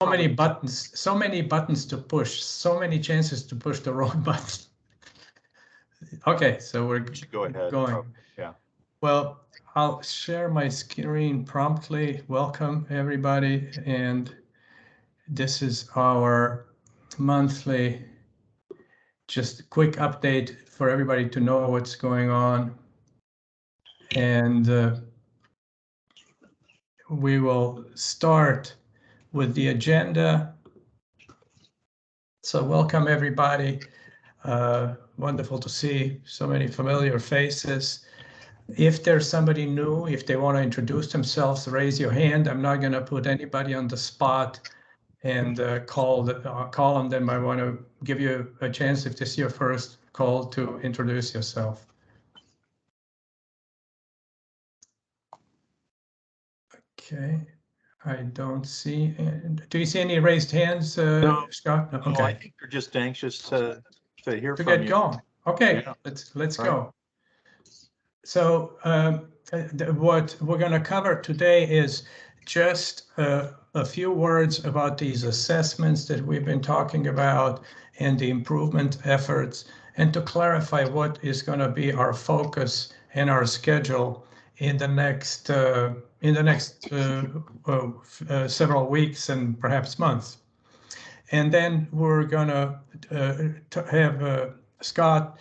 so many buttons to push, so many chances to push the wrong button. Okay, so we're go ahead. going. Oh, yeah. Well, I'll share my screen promptly. Welcome, everybody. And this is our monthly, just a quick update for everybody to know what's going on. And we will start with the agenda. So welcome, everybody. Wonderful to see so many familiar faces. If there's somebody new, if they want to introduce themselves, raise your hand. I'm not going to put anybody on the spot and call on them. I want to give you a chance, if this is your first call, to introduce yourself. Okay, I don't see. Do you see any raised hands, No, Scott? No, okay. okay. I think they're just anxious to hear to from get you. going. Okay, Yeah. let's Right. go. So what we're going to cover today is just a few words about these assessments that we've been talking about and the improvement efforts, and to clarify what is going to be our focus and our schedule in the next several weeks and perhaps months. And then we're going to have Scott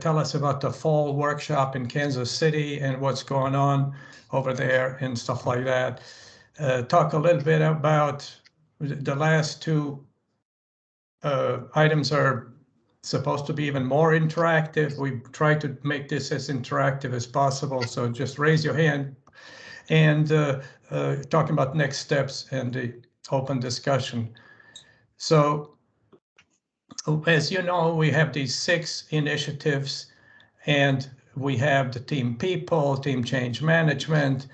tell us about the fall workshop in Kansas City and what's going on over there and stuff like that. Talk a little bit about the last two items are supposed to be even more interactive. We try to make this as interactive as possible. So just raise your hand and talking about next steps and the open discussion. So as you know, we have these 6 initiatives, and we have the team people, team change management,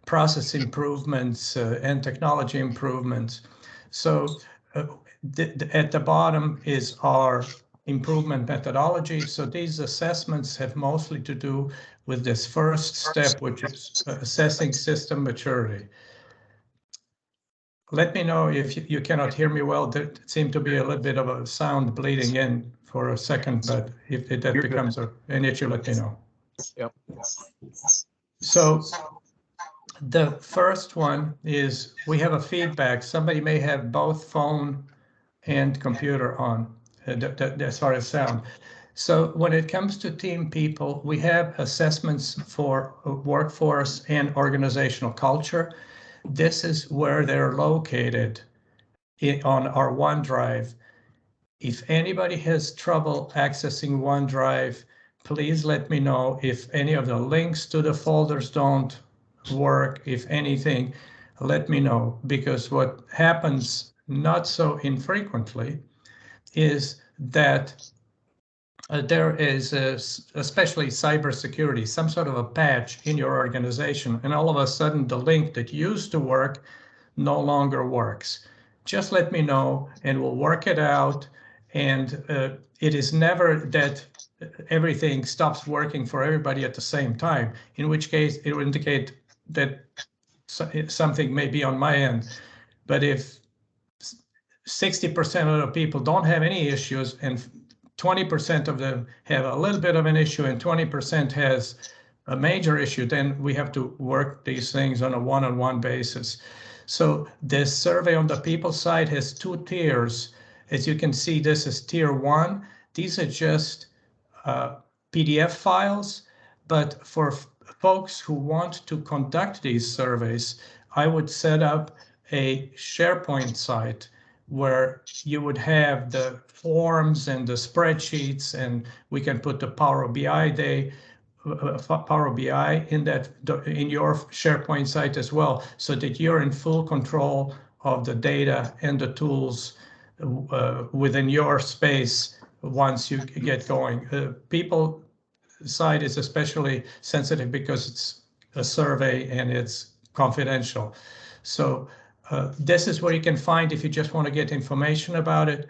process improvements, and technology improvements. So at the bottom is our improvement methodology. So these assessments have mostly to do with this first step, which is assessing system maturity. Let me know if you cannot hear me well. There seemed to be a little bit of a sound bleeding in for a second, but if that becomes an issue, let me know. Yep. So the first one is we have a feedback. Somebody may have both phone and computer on as far as sound. So when it comes to team people, we have assessments for workforce and organizational culture. This is where they're located on our OneDrive. If anybody has trouble accessing OneDrive, please let me know. If any of the links to the folders don't work, if anything, let me know, because what happens not so infrequently is that there is, especially cybersecurity, some sort of a patch in your organization, and all of a sudden the link that used to work no longer works. Just let me know and we'll work it out. And it is never that everything stops working for everybody at the same time, in which case it will indicate that something may be on my end. But if 60% of the people don't have any issues and 20% of them have a little bit of an issue and 20% has a major issue, then we have to work these things on a one-on-one basis. So this survey on the people side has 2 tiers. As you can see, this is tier 1. These are just PDF files, but for folks who want to conduct these surveys, I would set up a SharePoint site where you would have the forms and the spreadsheets, and we can put the Power BI in your SharePoint site as well, so that you're in full control of the data and the tools within your space once you get going. People side is especially sensitive because it's a survey and it's confidential. So this is where you can find if you just want to get information about it.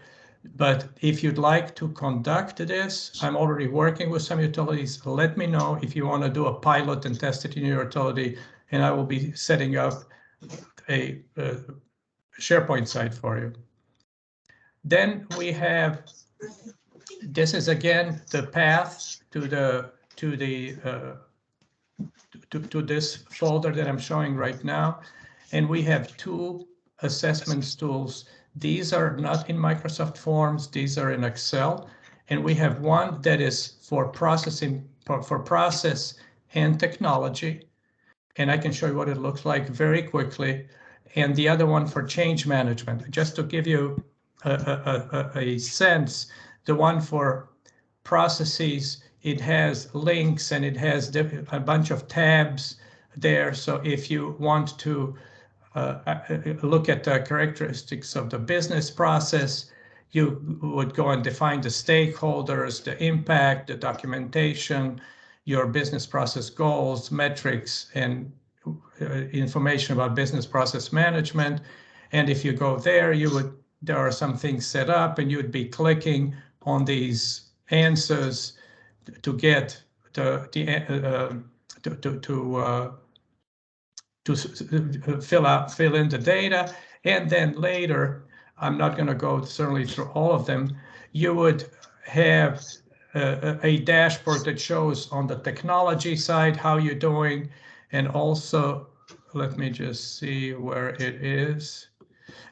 But if you'd like to conduct this, I'm already working with some utilities. Let me know if you want to do a pilot and test it in your utility, and I will be setting up a SharePoint site for you. Then we have, this is again the path to this folder that I'm showing right now. And we have two assessments tools. These are not in Microsoft Forms, these are in Excel. And we have one that is for processing, for process and technology. And I can show you what it looks like very quickly. And the other one for change management. Just to give you a sense, the one for processes, it has links and it has a bunch of tabs there. So if you want to look at the characteristics of the business process, you would go and define the stakeholders, the impact, the documentation, your business process goals, metrics, and information about business process management. And if you go there, there are some things set up and you would be clicking on these answers to get to fill in the data. And then later, I'm not going to go certainly through all of them, you would have a dashboard that shows on the technology side how you're doing, and also let me just see where it is,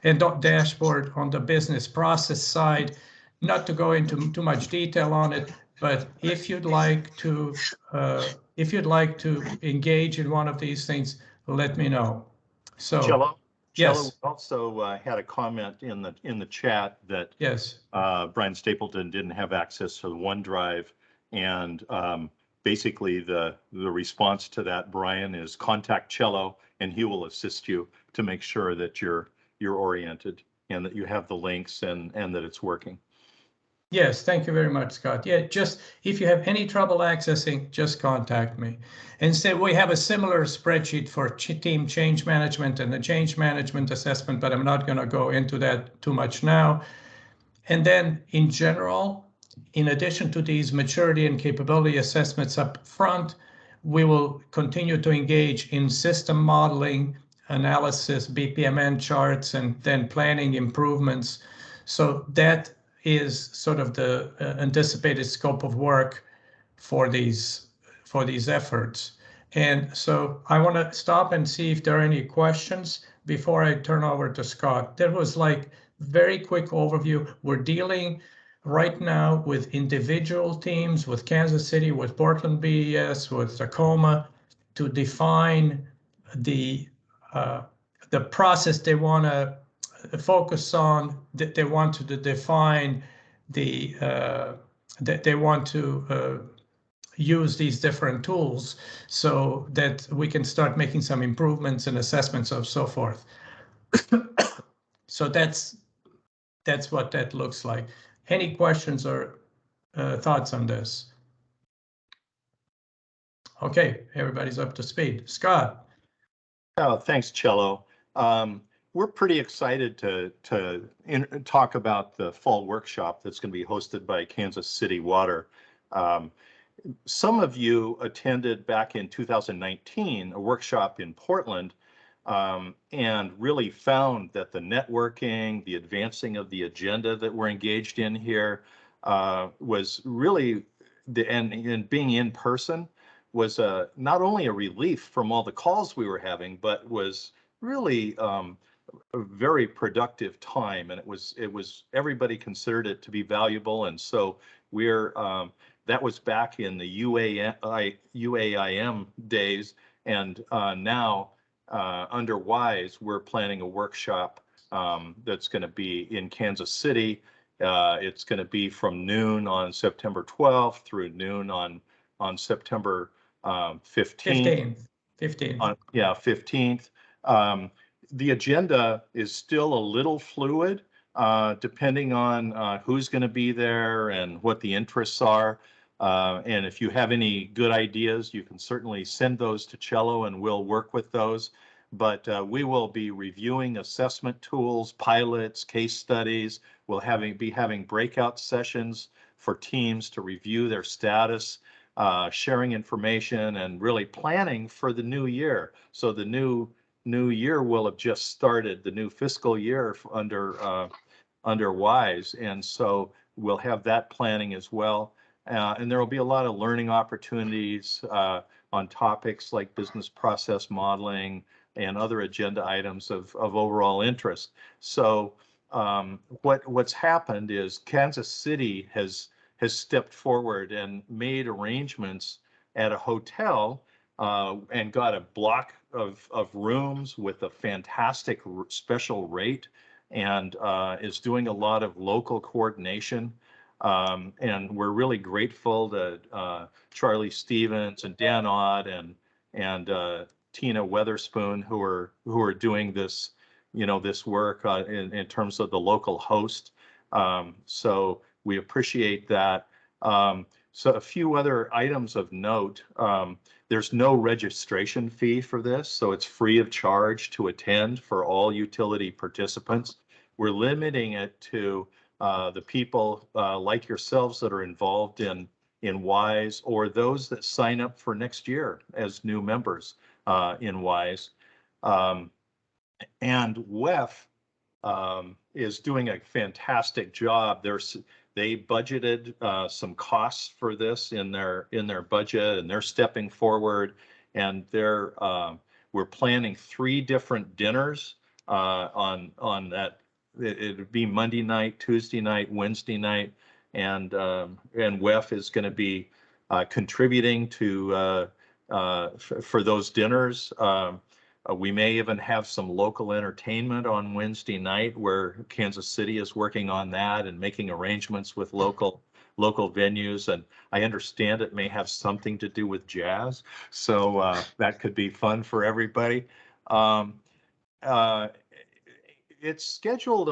and dashboard on the business process side. Not to go into too much detail on it, but if you'd like to engage in one of these things, let me know. So Cello yes, also had a comment in the chat that yes, Brian Stapleton didn't have access to the OneDrive, and basically the response to that, Brian, is contact Cello and he will assist you to make sure that you're oriented and that you have the links and that it's working. yes, thank you very much, Scott. Yeah, just if you have any trouble accessing, just contact me. Instead, we have a similar spreadsheet for team change management and the change management assessment, but I'm not going to go into that too much now. And then in general, in addition to these maturity and capability assessments up front, we will continue to engage in system modeling, analysis, BPMN charts, and then planning improvements. So that is sort of the anticipated scope of work for these efforts. And so I want to stop and see if there are any questions before I turn over to Scott. There was like very quick overview. We're dealing right now with individual teams, with Kansas City, with Portland BES, with Tacoma, to define the process they want to focus on, that they want to define that they want to use these different tools so that we can start making some improvements and assessments of so forth. So that's what that looks like. Any questions or thoughts on this? Okay, everybody's up to speed. Scott. Oh, thanks, Cello. We're pretty excited to talk about the fall workshop that's going to be hosted by Kansas City Water. Some of you attended back in 2019 a workshop in Portland and really found that the networking, the advancing of the agenda that we're engaged in here was really, and being in person was not only a relief from all the calls we were having, but was really a very productive time, and it was everybody considered it to be valuable, and so we're that was back in the UAIM days, and now under WISE we're planning a workshop that's going to be in Kansas City. It's going to be from noon on September 12th through noon on September 15th. 15th. The agenda is still a little fluid, depending on who's going to be there and what the interests are. And if you have any good ideas, you can certainly send those to Cello and we'll work with those. But we will be reviewing assessment tools, pilots, case studies. We'll be having breakout sessions for teams to review their status, sharing information, and really planning for the new year. So the new new year will have just started, the new fiscal year under WISE. And so we'll have that planning as well. And there will be a lot of learning opportunities on topics like business process modeling and other agenda items of overall interest. So what's happened is Kansas City has stepped forward and made arrangements at a hotel and got a block of rooms with a fantastic special rate, and is doing a lot of local coordination. And we're really grateful to Charlie Stevens and Dan Ott and Tina Weatherspoon who are doing this, this work in terms of the local host. So we appreciate that. So a few other items of note. There's no registration fee for this, so it's free of charge to attend for all utility participants. We're limiting it to the people like yourselves that are involved in WISE, or those that sign up for next year as new members in WISE. And WEF is doing a fantastic job. They budgeted some costs for this in their budget, and they're stepping forward. And we're planning 3 different dinners on that. It would be Monday night, Tuesday night, Wednesday night, and WEF is going to be contributing to for those dinners. We may even have some local entertainment on Wednesday night, where Kansas City is working on that and making arrangements with local venues. And I understand it may have something to do with jazz, so that could be fun for everybody. It's scheduled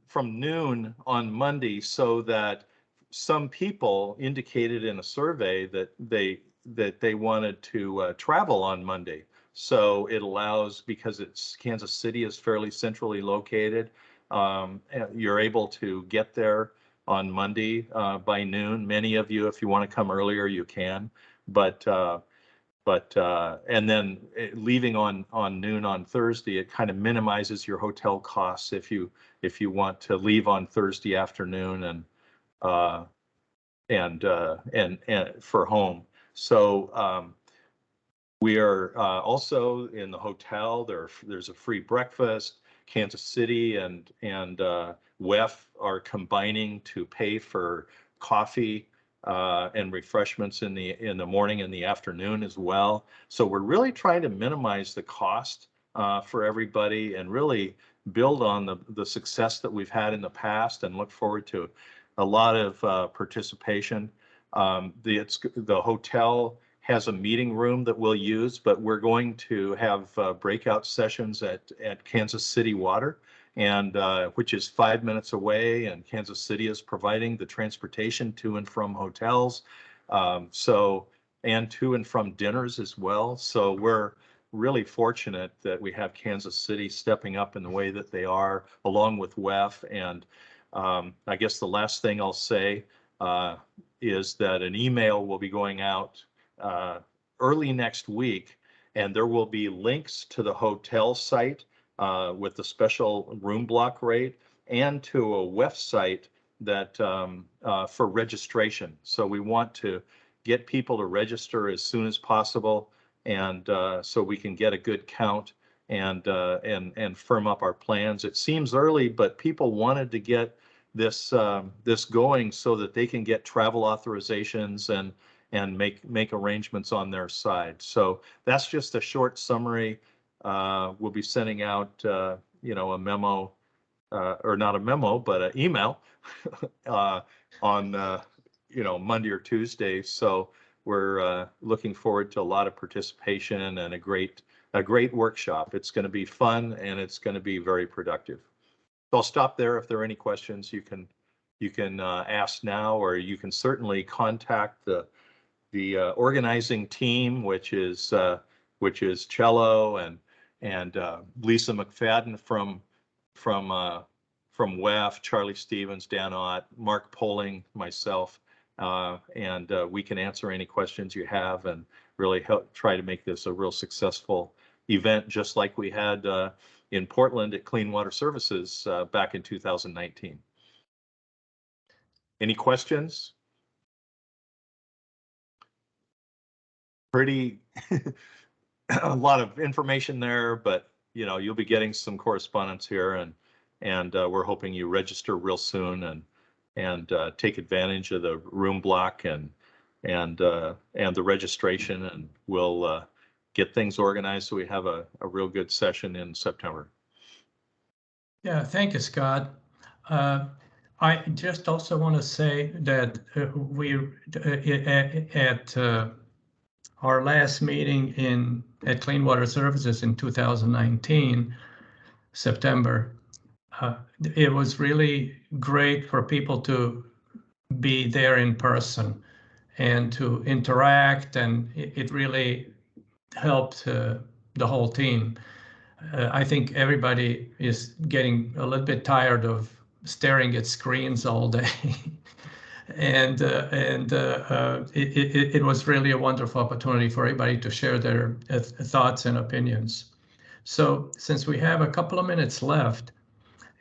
from noon on Monday, so that some people indicated in a survey that they wanted to travel on Monday. So it allows, because Kansas City is fairly centrally located, you're able to get there on Monday by noon. Many of you, if you want to come earlier, you can. But and then leaving on noon on Thursday, it kind of minimizes your hotel costs if you want to leave on Thursday afternoon and for home. So we are also in the hotel. There's a free breakfast. Kansas City and WEF are combining to pay for coffee and refreshments in the morning and the afternoon as well. So we're really trying to minimize the cost for everybody and really build on the success that we've had in the past, and look forward to a lot of participation. The hotel has a meeting room that we'll use, but we're going to have breakout sessions at Kansas City Water, and which is 5 minutes away, and Kansas City is providing the transportation to and from hotels, and to and from dinners as well. So we're really fortunate that we have Kansas City stepping up in the way that they are, along with WEF. And I guess the last thing I'll say is that an email will be going out early next week, and there will be links to the hotel site with the special room block rate, and to a website that for registration. So we want to get people to register as soon as possible, and so we can get a good count and firm up our plans. It seems early, but people wanted to get this going so that they can get travel authorizations and make arrangements on their side. So that's just a short summary. We'll be sending out a memo, or not a memo, but an email on Monday or Tuesday. So we're looking forward to a lot of participation and a great workshop. It's going to be fun, and it's going to be very productive. So I'll stop there. If there are any questions, you can ask now, or you can certainly contact the organizing team, which is Cello and Lisa McFadden from WEF, Charlie Stevens, Dan Ott, Mark Poling, myself, and we can answer any questions you have and really help try to make this a real successful event just like we had in Portland at Clean Water Services back in 2019. Any questions? Pretty a lot of information there, but you'll be getting some correspondence here, and we're hoping you register real soon and take advantage of the room block and the registration, and we'll get things organized so we have a real good session in September. Yeah, thank you, Scott. I just also want to say that we at our last meeting at Clean Water Services in 2019, September, it was really great for people to be there in person and to interact, and it really helped the whole team. I think everybody is getting a little bit tired of staring at screens all day. and it was really a wonderful opportunity for everybody to share their thoughts and opinions. So since we have a couple of minutes left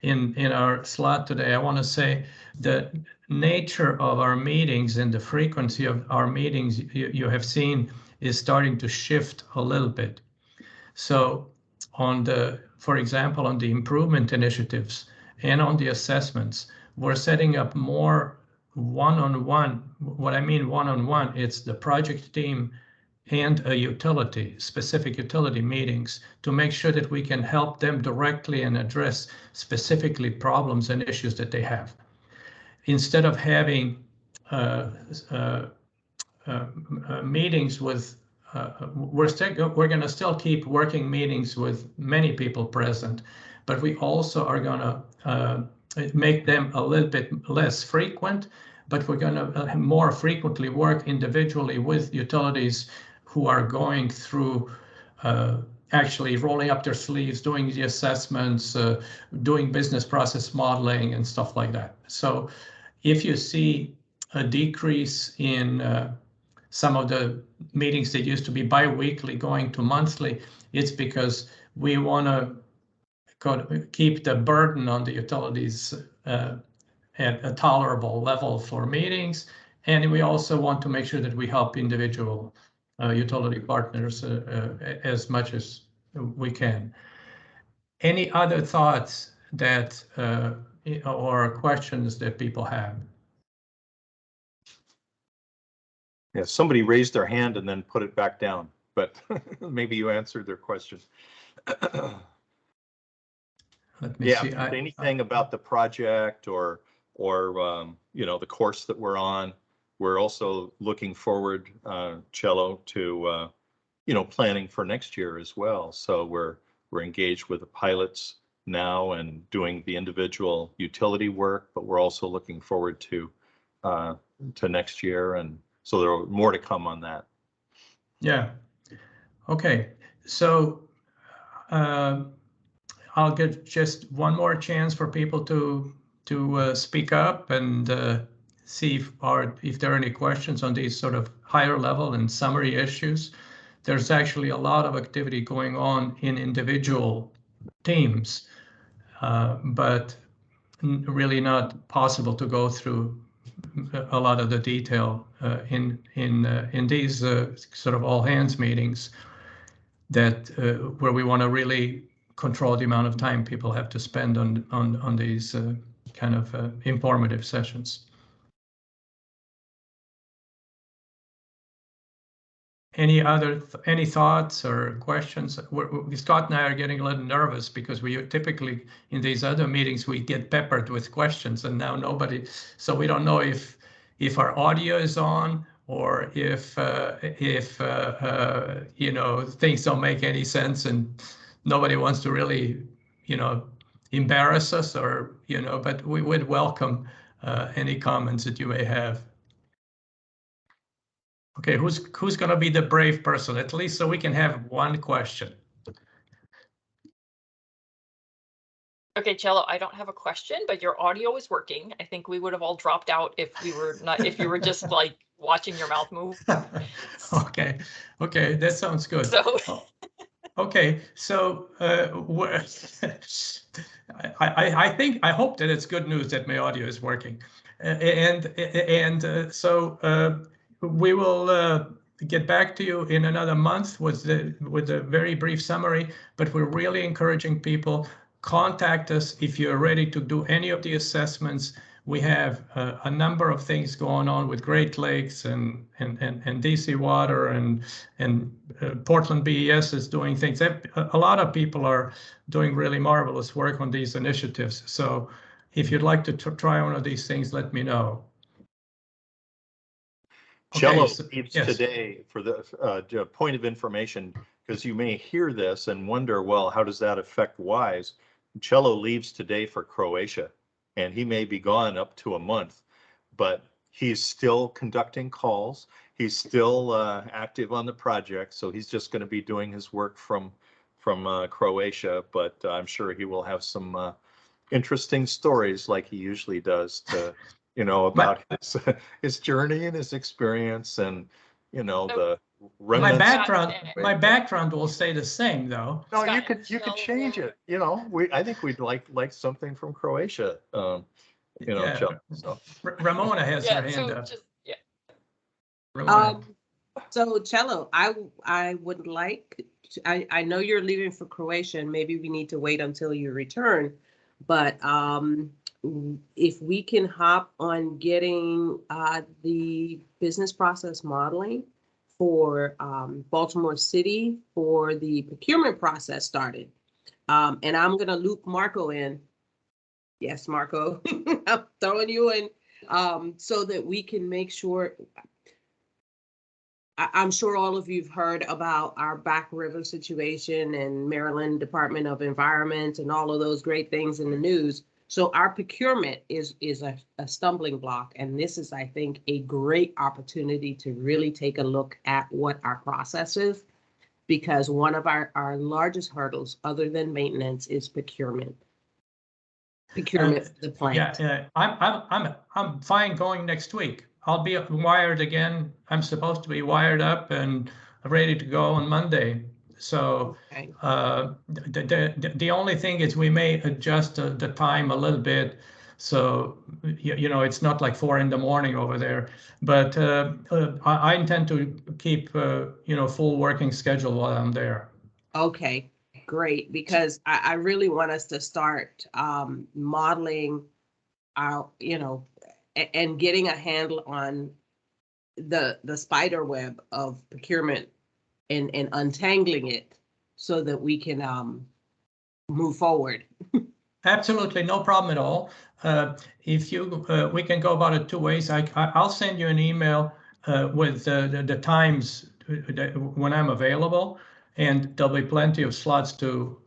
in our slot today, I want to say the nature of our meetings and the frequency of our meetings you have seen is starting to shift a little bit. So for example, on the improvement initiatives and on the assessments, we're setting up more one-on-one. What I mean one-on-one, it's the project team and a specific utility meetings to make sure that we can help them directly and address specifically problems and issues that they have. Instead of having meetings with we're going to still keep working meetings with many people present, but we also are going to make them a little bit less frequent, but we're going to more frequently work individually with utilities who are going through actually rolling up their sleeves, doing the assessments, doing business process modeling and stuff like that. So if you see a decrease in some of the meetings that used to be bi-weekly going to monthly, it's because we want to keep the burden on the utilities at a tolerable level for meetings. And we also want to make sure that we help individual utility partners as much as we can. Any other thoughts that or questions that people have? Yeah, somebody raised their hand and then put it back down, but maybe you answered their question. Let me see. Anything about the project or the course that we're on. We're also looking forward, Cello, to planning for next year as well. So we're engaged with the pilots now and doing the individual utility work, but we're also looking forward to next year, and so there are more to come on that. Yeah. Okay. So I'll give just one more chance for people to speak up and see if there are any questions on these sort of higher level and summary issues. There's actually a lot of activity going on in individual teams, but really not possible to go through a lot of the detail in these sort of all hands meetings that where we want to really control the amount of time people have to spend on these kind of informative sessions. Any thoughts or questions? Scott and I are getting a little nervous because we typically in these other meetings we get peppered with questions, and now nobody. So we don't know if our audio is on or if things don't make any sense and nobody wants to really embarrass us or But we would welcome any comments that you may have. Okay, who's going to be the brave person, at least so we can have one question? Okay, Cello, I don't have a question, but your audio is working. I think we would have all dropped out if you were just like watching your mouth move. Okay, that sounds good. So Okay, so I hope that it's good news that my audio is working, so we will get back to you in another month with a very brief summary. But we're really encouraging people, contact us if you're ready to do any of the assessments. We have a number of things going on with Great Lakes and DC Water and Portland BES is doing things. A lot of people are doing really marvelous work on these initiatives. So if you'd like to try one of these things, let me know. Cello Okay, leaves yes. today for the point of information, because you may hear this and wonder, well, how does that affect WISE? Cello leaves today for Croatia, and he may be gone up to a month, but he's still conducting calls. He's still active on the project, so he's just going to be doing his work from Croatia, but I'm sure he will have some interesting stories like he usually does to, about his journey and his experience and, the remnants. My background will stay the same, though. No, Scott, you could change it. I think we'd like something from Croatia. Yeah. Cello, so. Ramona has her hand up. Ramona. So Cello, I would like I know you're leaving for Croatia, and maybe we need to wait until you return, but if we can hop on getting the business process modeling for Baltimore City for the procurement process started. And I'm going to loop Marco in. Yes, Marco, I'm throwing you in so that we can make sure. I'm sure all of you've heard about our Back River situation and Maryland Department of Environment and all of those great things in the news. So our procurement is a stumbling block. And this is, I think, a great opportunity to really take a look at what our process is, because one of our largest hurdles, other than maintenance, is procurement. Procurement for the plant. Yeah, I'm fine going next week. I'll be wired again. I'm supposed to be wired up and ready to go on Monday. So Okay. the only thing is we may adjust the time a little bit. So, it's not like 4 a.m. over there. But I intend to keep, full working schedule while I'm there. Okay, great, because I really want us to start modeling our, and getting a handle on the spider web of procurement and untangling it so that we can move forward. Absolutely, no problem at all. If you, we can go about it two ways. I'll send you an email with the times when I'm available, and there'll be plenty of slots to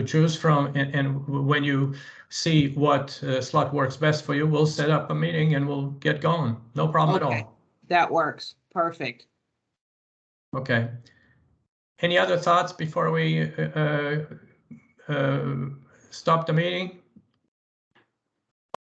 choose from. And when you see what slot works best for you, we'll set up a meeting and we'll get going. No problem at all. That works. Perfect. Okay. Any other thoughts before we stop the meeting?